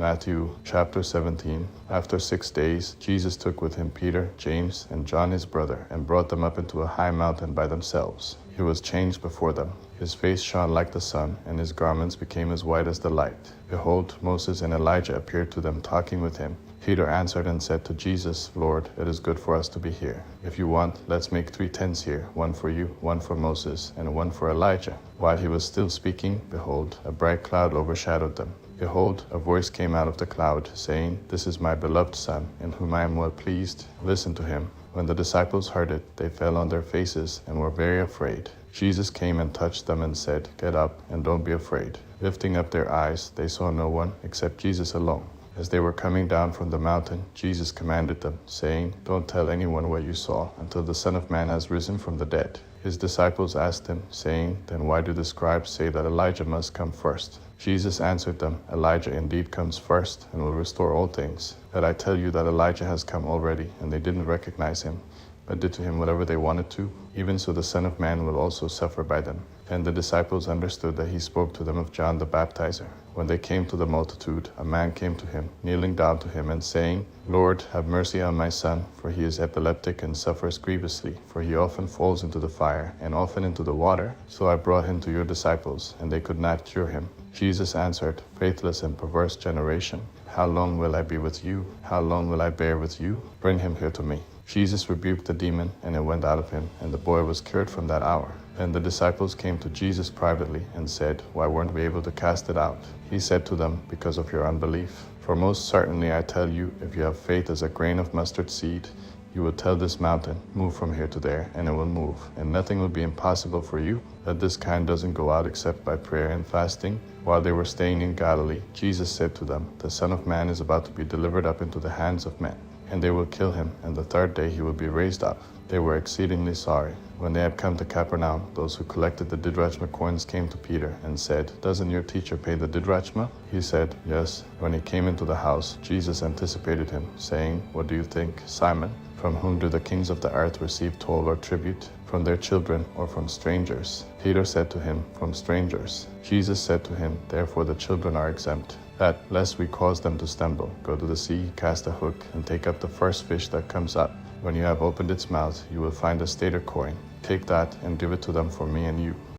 Matthew chapter 17. After 6 days, Jesus took with him Peter, James, and John his brother, and brought them up into a high mountain by themselves. He was changed before them. His face shone like the sun, and his garments became as white as the light. Behold, Moses and Elijah appeared to them, talking with him. Peter answered and said to Jesus, Lord, it is good for us to be here. If you want, let's make 3 tents here, one for you, one for Moses, and one for Elijah. While he was still speaking, behold, a bright cloud overshadowed them. Behold, a voice came out of the cloud, saying, This is my beloved Son, in whom I am well pleased. Listen to him. When the disciples heard it, they fell on their faces and were very afraid. Jesus came and touched them and said, Get up and don't be afraid. Lifting up their eyes, they saw no one except Jesus alone. As they were coming down from the mountain, Jesus commanded them, saying, Don't tell anyone what you saw until the Son of Man has risen from the dead. His disciples asked him, saying, Then why do the scribes say that Elijah must come first? Jesus answered them, Elijah indeed comes first and will restore all things. But I tell you that Elijah has come already, and they didn't recognize him, but did to him whatever they wanted to. Even so the Son of Man will also suffer by them. And the disciples understood that he spoke to them of John the Baptizer. When they came to the multitude, a man came to him, kneeling down to him and saying, Lord, have mercy on my son, for he is epileptic and suffers grievously, for he often falls into the fire and often into the water. So I brought him to your disciples, and they could not cure him. Jesus answered, Faithless and perverse generation, how long will I be with you? How long will I bear with you? Bring him here to me. Jesus rebuked the demon, and it went out of him, and the boy was cured from that hour. Then the disciples came to Jesus privately and said, Why weren't we able to cast it out? He said to them, Because of your unbelief. For most certainly I tell you, if you have faith as a grain of mustard seed, you will tell this mountain, Move from here to there, and it will move, and nothing will be impossible for you. That this kind doesn't go out except by prayer and fasting. While they were staying in Galilee, Jesus said to them, The Son of Man is about to be delivered up into the hands of men, and they will kill him, and the 3rd day he will be raised up. They were exceedingly sorry. When they had come to Capernaum, those who collected the didrachma coins came to Peter and said, Doesn't your teacher pay the didrachma? He said, Yes. When he came into the house, Jesus anticipated him, saying, What do you think, Simon? From whom do the kings of the earth receive toll or tribute? From their children or from strangers? Peter said to him, From strangers. Jesus said to him, Therefore the children are exempt. That, lest we cause them to stumble, go to the sea, cast a hook, and take up the first fish that comes up. When you have opened its mouth, you will find a stater coin. Take that and give it to them for me and you.